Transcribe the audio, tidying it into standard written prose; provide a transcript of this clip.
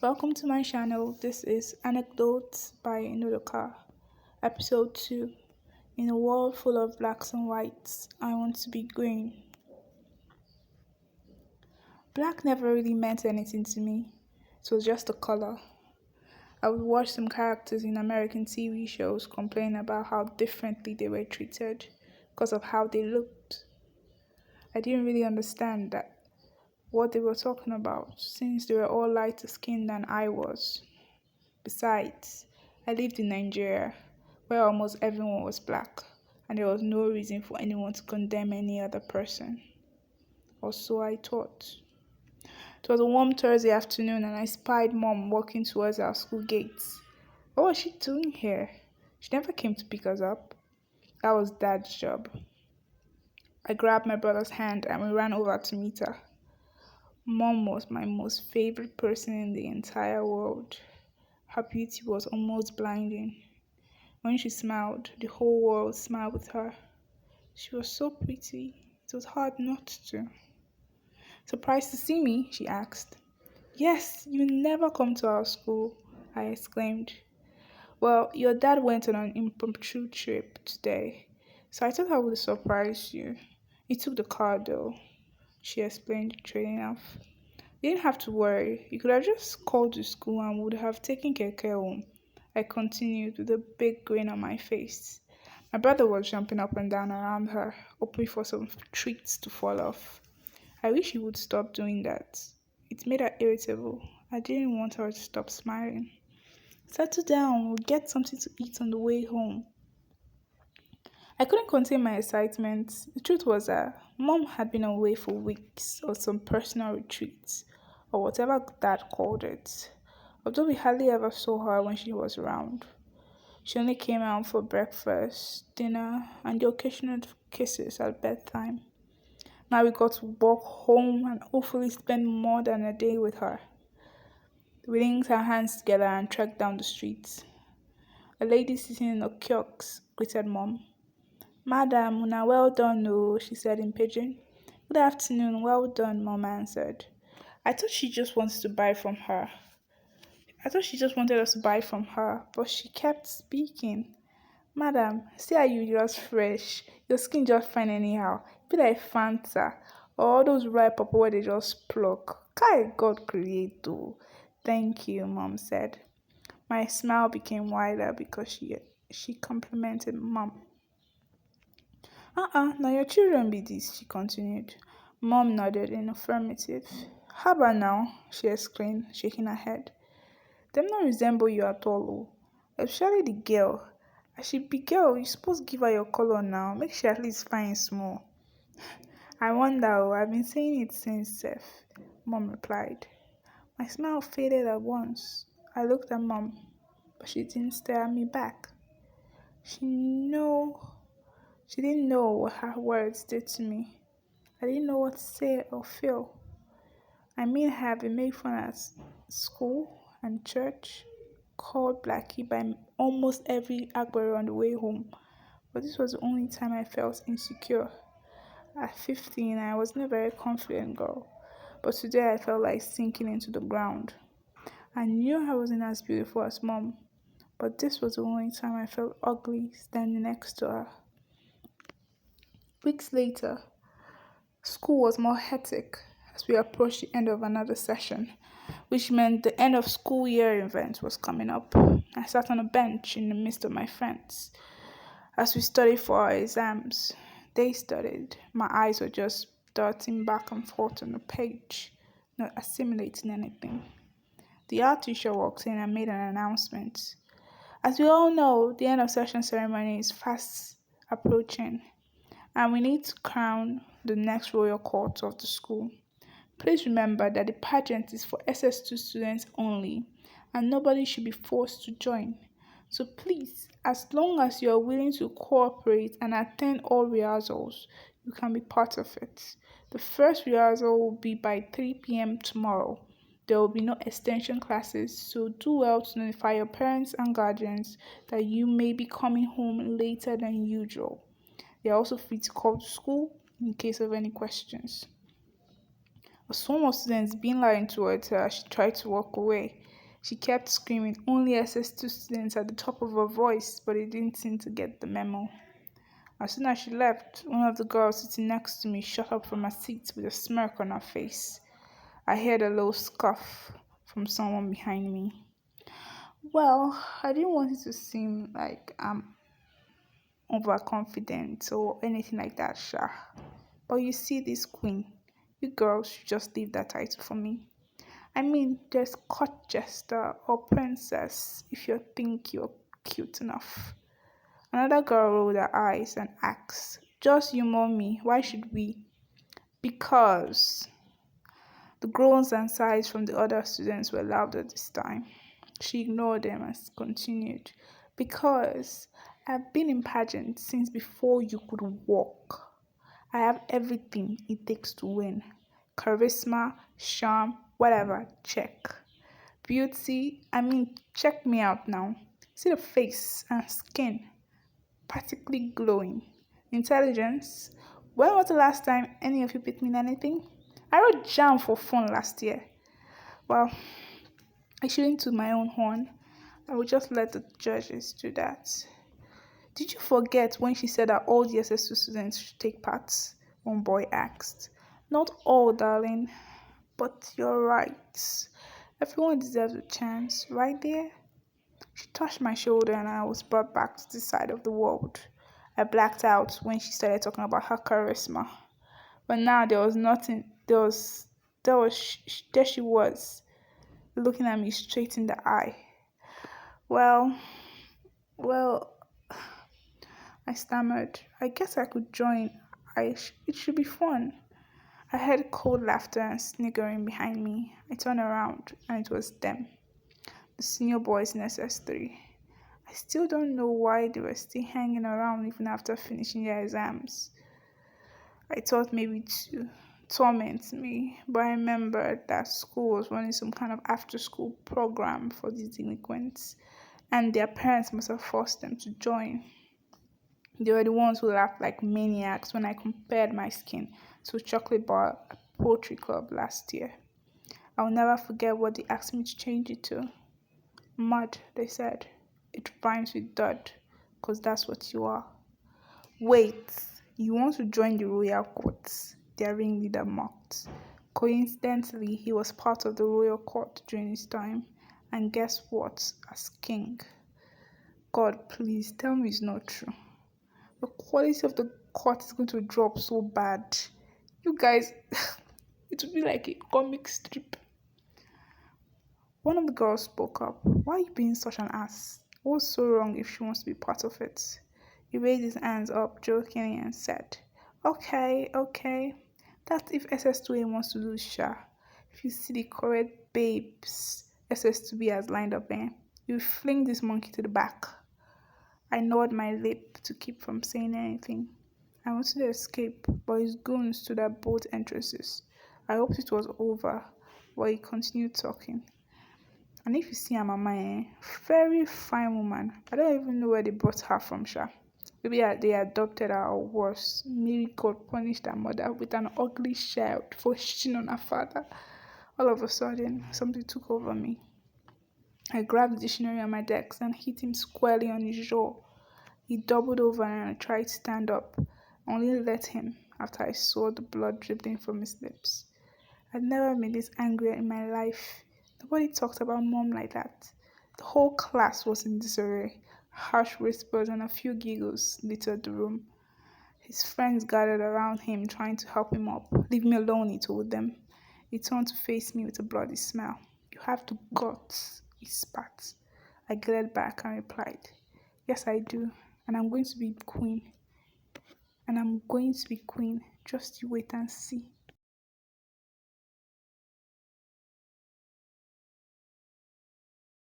Welcome to my channel. This is Anecdotes by Nodokana, Episode 2. In a world full of blacks and whites, I want to be green. Black never really meant anything to me. It was just a color. I would watch some characters in American TV shows complain about how differently they were treated because of how they looked. I didn't really understand what they were talking about since they were all lighter skinned than I was. Besides, I lived in Nigeria, where almost everyone was black, and there was no reason for anyone to condemn any other person. Or so I thought. It was a warm Thursday afternoon, and I spied Mom walking towards our school gates. What was she doing here? She never came to pick us up. That was Dad's job. I grabbed my brother's hand and we ran over to meet her. Mom was my most favorite person in the entire world. Her beauty was almost blinding. When she smiled, the whole world smiled with her. She was so pretty, it was hard not to. Surprised to see me? She asked. Yes, you never come to our school, I exclaimed. Well, your dad went on an impromptu trip today, so I thought I would surprise you. He took the car though, she explained, trading off. You didn't have to worry. You could have just called the school and would have taken Keke home. I continued with a big grin on my face. My brother was jumping up and down around her, hoping for some treats to fall off. I wish he would stop doing that. It made her irritable. I didn't want her to stop smiling. Settle down, we'll get something to eat on the way home. I couldn't contain my excitement. The truth was that Mom had been away for weeks on some personal retreat, or whatever Dad called it, although we hardly ever saw her when she was around. She only came out for breakfast, dinner, and the occasional kisses at bedtime. Now we got to walk home and hopefully spend more than a day with her. We linked our hands together and trekked down the street. A lady sitting in a kiosk greeted Mom. Madam, una well done, oh, she said in pidgin. Good afternoon, well done, Mom answered. I thought she just wanted to buy from her. I thought she just wanted us to buy from her, but she kept speaking. Madam, see how you just fresh. Your skin just fine anyhow. Be like Fanta. Or all those ripe papa where they just pluck. Kai God create though. Thank you, Mom said. My smile became wider because she complimented Mom. Now your children be this, she continued. Mom nodded in affirmative. How about now? She exclaimed, shaking her head. Them not resemble you at all, oh. Especially the girl. As she be girl, you suppose give her your color now. Make she at least fine small. I wonder, oh, I've been saying it since, Seth, Mom replied. My smile faded at once. I looked at Mom, but she didn't stare at me back. She know she didn't know what her words did to me. I didn't know what to say or feel. I mean, I have been made fun at school and church, called Blackie by almost every Agbero on the way home, but this was the only time I felt insecure. At 15, I wasn't a very confident girl, but today I felt like sinking into the ground. I knew I wasn't as beautiful as Mom, but this was the only time I felt ugly standing next to her. Weeks later, school was more hectic as we approached the end of another session, which meant the end of school year event was coming up. I sat on a bench in the midst of my friends as we studied for our exams. They studied. My eyes were just darting back and forth on the page, not assimilating anything. The art teacher walked in and made an announcement. As we all know, the end of session ceremony is fast approaching, and we need to crown the next royal court of the school. Please remember that the pageant is for SS2 students only, and nobody should be forced to join. So please, as long as you are willing to cooperate and attend all rehearsals, you can be part of it. The first rehearsal will be by 3 p.m. tomorrow. There will be no extension classes, so do well to notify your parents and guardians that you may be coming home later than usual. They are also free to call the school in case of any questions. A swarm of students being lying towards her as she tried to walk away. She kept screaming, only SS2 students at the top of her voice, but they didn't seem to get the memo. As soon as she left, one of the girls sitting next to me shot up from her seat with a smirk on her face. I heard a low scoff from someone behind me. Well, I didn't want it to seem like I'm overconfident or anything like that, Sha. But you see this queen. You girls should just leave that title for me. I mean, there's court jester or princess if you think you're cute enough. Another girl rolled her eyes and asked, just humor me, why should we? Because the groans and sighs from the other students were louder this time. She ignored them and continued, because I've been in pageants since before you could walk. I have everything it takes to win. Charisma, charm, whatever, check. Beauty, I mean, check me out now. See the face and skin, practically glowing. Intelligence, when was the last time any of you picked me in anything? I wrote jam for fun last year. Well, I shouldn't toot my own horn. I would just let the judges do that. Did you forget when she said that all the SS2 students should take part? One boy asked. Not all, darling, but you're right. Everyone deserves a chance, right there? She touched my shoulder and I was brought back to the side of the world. I blacked out when she started talking about her charisma. But now there was nothing, there she was, looking at me straight in the eye. Well, well, I stammered. I guess I could join. It should be fun. I heard cold laughter and sniggering behind me. I turned around and it was them, the senior boys in SS3. I still don't know why they were still hanging around even after finishing their exams. I thought maybe to torment me, but I remembered that school was running some kind of after school program for these delinquents, and their parents must have forced them to join. They were the ones who laughed like maniacs when I compared my skin to a chocolate bar at Poetry Club last year. I'll never forget what they asked me to change it to. Mud, they said. It rhymes with dud, 'cause that's what you are. Wait, you want to join the royal courts? Their ringleader mocked. Coincidentally, he was part of the royal court during his time, and guess what? As king. God, please tell me it's not true. The quality of the court is going to drop so bad. You guys, it would be like a comic strip. One of the girls spoke up. Why are you being such an ass? What's so wrong if she wants to be part of it? He raised his hands up jokingly and said, okay, okay. That's if SS2A wants to lose Sha. If you see the correct babes SS2B has lined up there, you fling this monkey to the back. I gnawed my lip to keep from saying anything. I wanted to escape, but his goons stood at both entrances. I hoped it was over, but he continued talking. And if you see her mama, very fine woman. I don't even know where they brought her from, Sha. Maybe they adopted her or worse. Maybe God punished her mother with an ugly child for cheating on her father. All of a sudden, something took over me. I grabbed the dictionary on my desk and hit him squarely on his jaw. He doubled over and I tried to stand up, only let him after I saw the blood dripping from his lips. I'd never been this angry in my life. Nobody talked about mom like that. The whole class was in disarray. Harsh whispers and a few giggles littered the room. His friends gathered around him, trying to help him up. Leave me alone, he told them. He turned to face me with a bloody smile. You have the guts, he spat. I glared back and replied, yes, I do. And I'm going to be queen. Just you wait and see.